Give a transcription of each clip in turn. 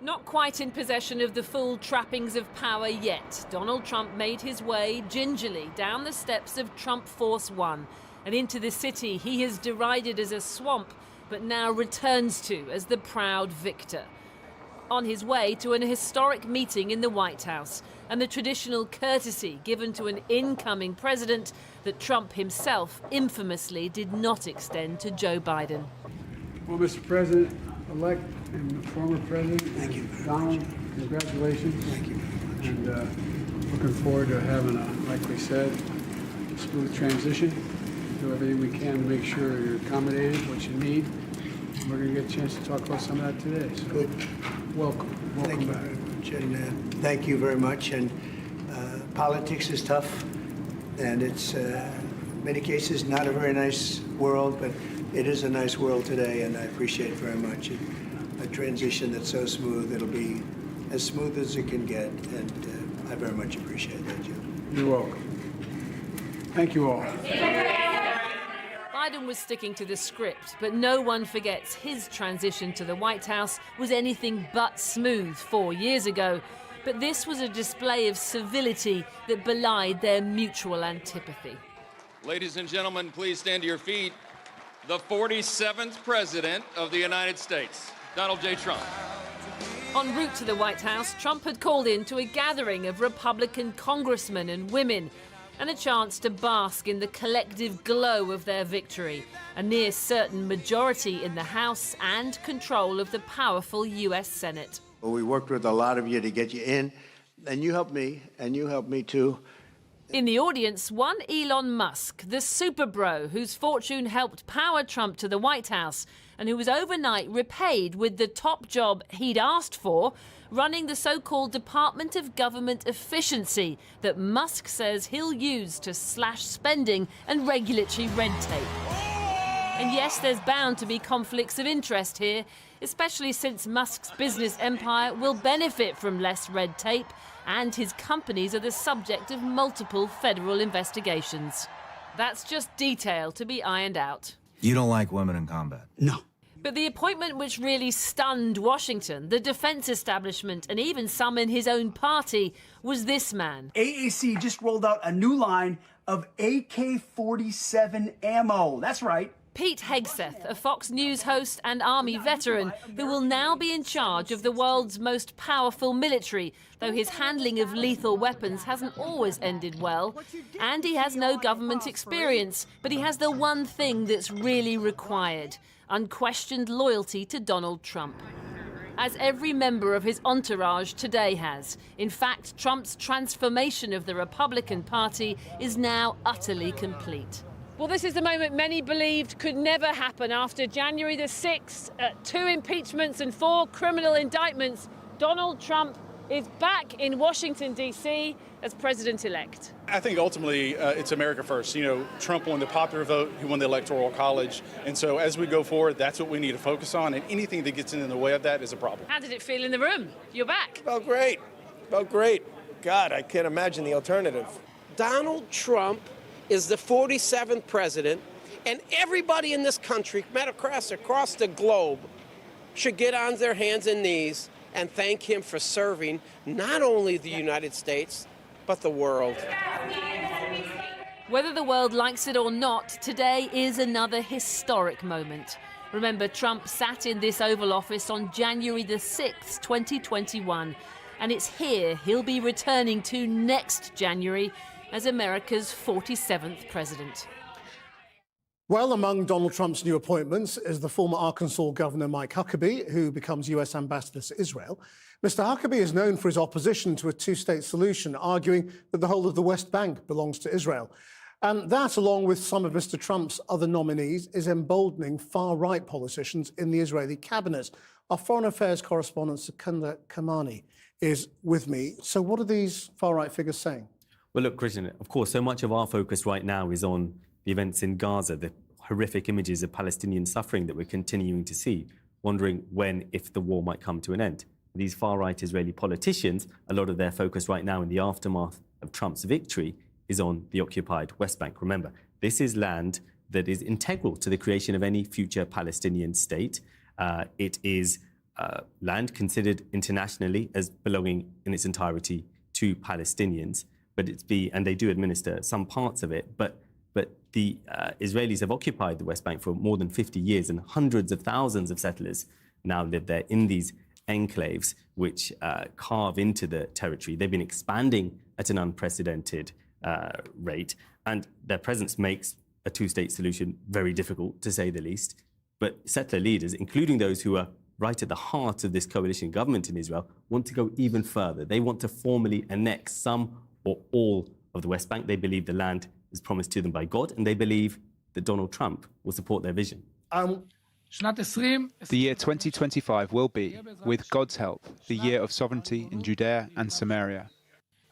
Not quite in possession of the full trappings of power yet, Donald Trump made his way gingerly down the steps of Trump Force One and into the city he has derided as a swamp, but now returns to as the proud victor. On his way to an historic meeting in the White House and the traditional courtesy given to an incoming president that Trump himself infamously did not extend to Joe Biden. Well, Mr. President-elect and former President, thank you. Donald, congratulations. Thank you very much. And looking forward to having like we said, a smooth transition. Do everything we can to make sure you're accommodated, what you need. We're going to get a chance to talk about some of that today. So Good. Welcome. Thank you back. very much. And thank you very much. And politics is tough, and it's in many cases not a very nice world, but it is a nice world today, and I appreciate it very much. A transition that's so smooth, it'll be as smooth as it can get, and I very much appreciate that, Joe. You're welcome. Thank you all. Biden was sticking to the script, but no one forgets his transition to the White House was anything but smooth 4 years ago. But this was a display of civility that belied their mutual antipathy. Ladies and gentlemen, please stand to your feet. The 47th President of the United States, Donald J. Trump. En route to the White House, Trump had called in to a gathering of Republican congressmen and women, and a chance to bask in the collective glow of their victory, a near certain majority in the House and control of the powerful US Senate. Well, we worked with a lot of you to get you in, and you helped me, and you helped me too. In the audience, one Elon Musk, the super bro whose fortune helped power Trump to the White House and who was overnight repaid with the top job he'd asked for, running the so-called Department of Government Efficiency that Musk says he'll use to slash spending and regulatory red tape. And yes, there's bound to be conflicts of interest here, especially since Musk's business empire will benefit from less red tape, and his companies are the subject of multiple federal investigations. That's just detail to be ironed out. You don't like women in combat? No. But the appointment which really stunned Washington, the defense establishment, and even some in his own party, was this man. AAC just rolled out a new line of AK-47 ammo. That's right. Pete Hegseth, a Fox News host and Army veteran, who will now be in charge of the world's most powerful military, though his handling of lethal weapons hasn't always ended well. And he has no government experience, but he has the one thing that's really required: unquestioned loyalty to Donald Trump. As every member of his entourage today has. In fact, Trump's transformation of the Republican Party is now utterly complete. Well, this is the moment many believed could never happen. After January the 6th, 2 impeachments and 4 criminal indictments, Donald Trump is back in Washington, D.C. as president-elect. I think ultimately it's America first. You know, Trump won the popular vote, he won the Electoral College. And so as we go forward, that's what we need to focus on. And anything that gets in the way of that is a problem. How did it feel in the room? You're back. Felt great. Felt great. God, I can't imagine the alternative. Donald Trump is the 47th president, and everybody in this country, across the globe, should get on their hands and knees and thank him for serving not only the United States, but the world. Whether the world likes it or not, today is another historic moment. Remember, Trump sat in this Oval Office on January the 6th, 2021, and it's here he'll be returning to next January as America's 47th president. Well, among Donald Trump's new appointments is the former Arkansas Governor Mike Huckabee, who becomes US ambassador to Israel. Mr. Huckabee is known for his opposition to a two-state solution, arguing that the whole of the West Bank belongs to Israel. And that, along with some of Mr. Trump's other nominees, is emboldening far-right politicians in the Israeli cabinet. Our foreign affairs correspondent, Secunda Kamani, is with me. So what are these far-right figures saying? Well, look, Christian, of course, so much of our focus right now is on the events in Gaza, the horrific images of Palestinian suffering that we're continuing to see, wondering when, if the war might come to an end. These far-right Israeli politicians, a lot of their focus right now in the aftermath of Trump's victory is on the occupied West Bank. Remember, this is land that is integral to the creation of any future Palestinian state. It is land considered internationally as belonging in its entirety to Palestinians, and they do administer some parts of it, but the Israelis have occupied the West Bank for more than 50 years, and hundreds of thousands of settlers now live there in these enclaves which carve into the territory. They've been expanding at an unprecedented rate, and their presence makes a two-state solution very difficult, to say the least. But settler leaders, including those who are right at the heart of this coalition government in Israel, want to go even further. They want to formally annex some or all of the West Bank. They believe the land is promised to them by God, and they believe that Donald Trump will support their vision. The year 2025 will be, with God's help, the year of sovereignty in Judea and Samaria.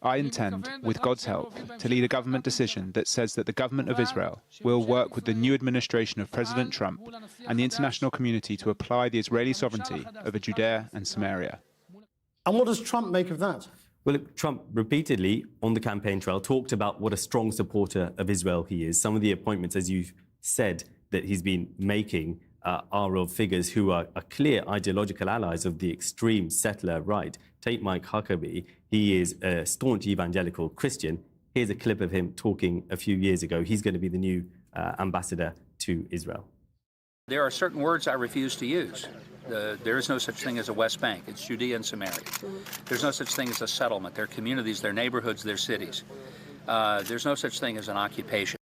I intend, with God's help, to lead a government decision that says that the government of Israel will work with the new administration of President Trump and the international community to apply the Israeli sovereignty over Judea and Samaria. And what does Trump make of that? Well, Trump repeatedly on the campaign trail talked about what a strong supporter of Israel he is. Some of the appointments, as you've said, that he's been making are of figures who are clear ideological allies of the extreme settler right. Take Mike Huckabee. He is a staunch evangelical Christian. Here's a clip of him talking a few years ago. He's going to be the new ambassador to Israel. There are certain words I refuse to use. There is no such thing as a West Bank. It's Judea and Samaria. There's no such thing as a settlement. They're communities, they're neighborhoods, they're cities. There's no such thing as an occupation.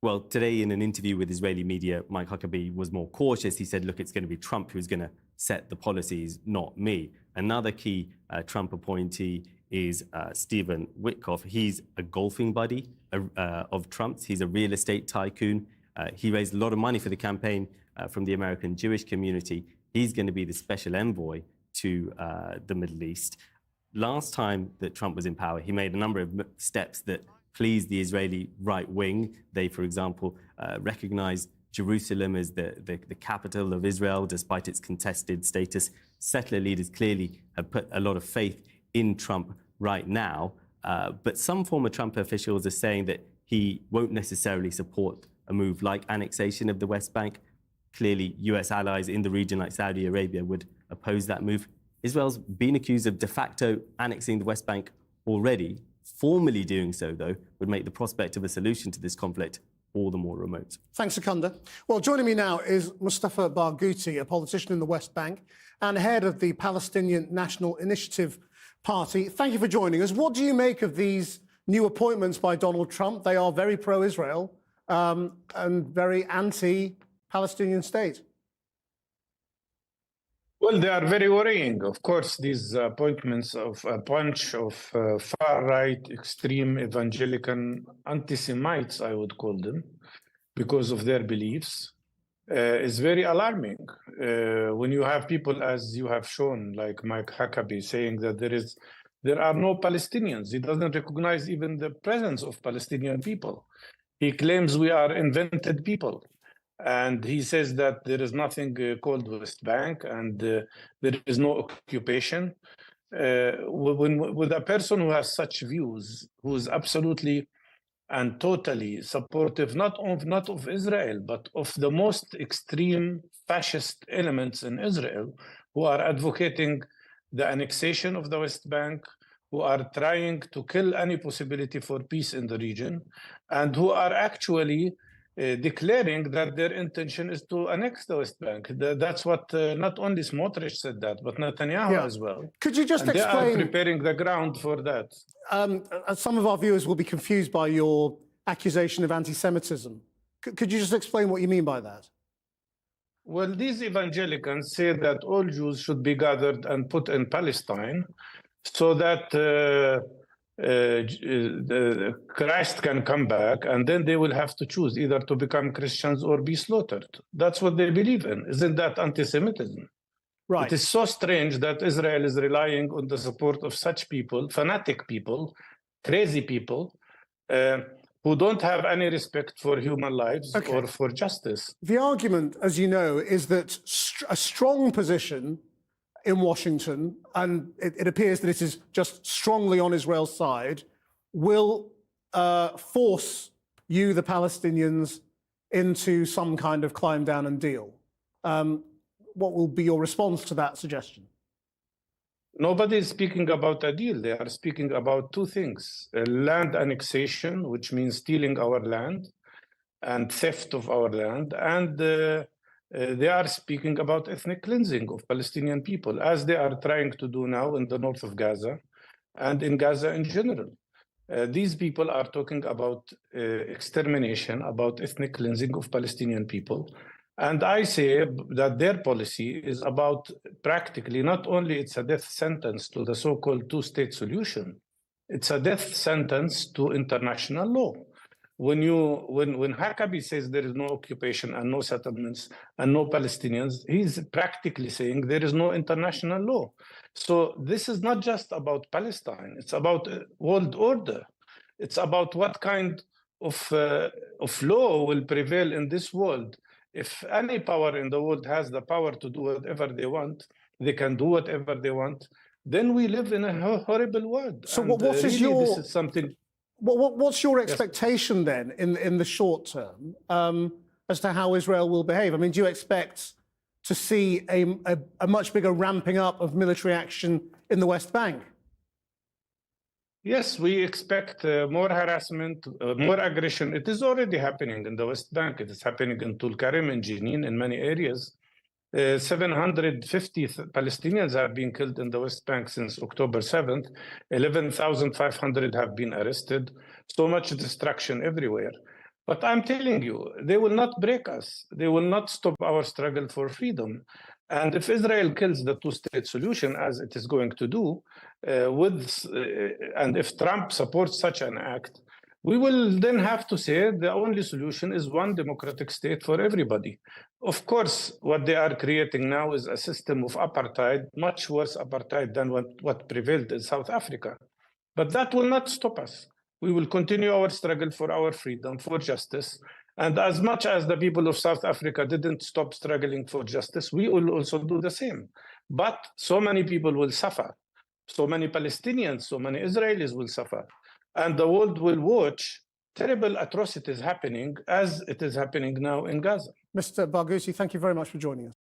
Well, today in an interview with Israeli media, Mike Huckabee was more cautious. He said, look, it's going to be Trump who's going to set the policies, not me. Another key Trump appointee is Stephen Witkoff. He's a golfing buddy of Trump's. He's a real estate tycoon. He raised a lot of money for the campaign from the American Jewish community. He's going to be the special envoy to the Middle East. Last time that Trump was in power, he made a number of steps that pleased the Israeli right wing. They, for example, recognized Jerusalem as the capital of Israel, despite its contested status. Settler leaders clearly have put a lot of faith in Trump right now. But some former Trump officials are saying that he won't necessarily support a move like annexation of the West Bank. Clearly, US allies in the region like Saudi Arabia would oppose that move. Israel's been accused of de facto annexing the West Bank already. Formally doing so, though, would make the prospect of a solution to this conflict all the more remote. Thanks, Secunda. Well, joining me now is Mustafa Barghouti, a politician in the West Bank and head of the Palestinian National Initiative Party. Thank you for joining us. What do you make of these new appointments by Donald Trump? They are very pro-Israel and very anti-Palestinian state. Well, they are very worrying. Of course, these appointments of a bunch of far-right, extreme, evangelical, anti-Semites, I would call them, because of their beliefs, is very alarming. When you have people, as you have shown, like Mike Huckabee, saying that there are no Palestinians. He doesn't recognize even the presence of Palestinian people. He claims we are invented people. And he says that there is nothing called West Bank and there is no occupation. With a person who has such views, who is absolutely and totally supportive not of Israel, but of the most extreme fascist elements in Israel, who are advocating the annexation of the West Bank, who are trying to kill any possibility for peace in the region, and who are actually declaring that their intention is to annex the West Bank. That's what not only Smotrich said that, but Netanyahu as well. Could you just explain? They are preparing the ground for that. Some of our viewers will be confused by your accusation of anti-Semitism. Could you just explain what you mean by that? Well, these evangelicals say that all Jews should be gathered and put in Palestine so that Christ can come back, and then they will have to choose either to become Christians or be slaughtered. That's what they believe in. Isn't that anti-Semitism? Right. It is so strange that Israel is relying on the support of such people, fanatic people, crazy people, who don't have any respect for human lives or for justice. The argument, as you know, is that a strong position in Washington, and it appears that it is just strongly on Israel's side, will force you, the Palestinians, into some kind of climb down and deal. what will be your response to that suggestion? Nobody is speaking about a deal. They are speaking about two things: land annexation, which means stealing our land, and theft of our land, and they are speaking about ethnic cleansing of Palestinian people, as they are trying to do now in the north of Gaza and in Gaza in general. These people are talking about extermination, about ethnic cleansing of Palestinian people. And I say that their policy is about practically, not only it's a death sentence to the so-called two-state solution, it's a death sentence to international law. When Huckabee says there is no occupation and no settlements and no Palestinians, he's practically saying there is no international law. So this is not just about Palestine. It's about world order. It's about what kind of law will prevail in this world. If any power in the world has the power to do whatever they want, they can do whatever they want, then we live in a horrible world. So and, what is really, your... this is something... What's your expectation then in the short term as to how Israel will behave? I mean, do you expect to see a much bigger ramping up of military action in the West Bank? Yes, we expect more harassment, more aggression. It is already happening in the West Bank. It is happening in Tulkarem and Jenin in many areas. 750 Palestinians have been killed in the West Bank since October 7th. 11,500 have been arrested. So much destruction everywhere. But I'm telling you, they will not break us. They will not stop our struggle for freedom. And if Israel kills the two-state solution, as it is going to do, and if Trump supports such an act, we will then have to say the only solution is one democratic state for everybody. Of course, what they are creating now is a system of apartheid, much worse apartheid than what prevailed in South Africa. But that will not stop us. We will continue our struggle for our freedom, for justice. And as much as the people of South Africa didn't stop struggling for justice, we will also do the same. But so many people will suffer. So many Palestinians, so many Israelis will suffer. And the world will watch terrible atrocities happening as it is happening now in Gaza. Mr. Barghouti, thank you very much for joining us.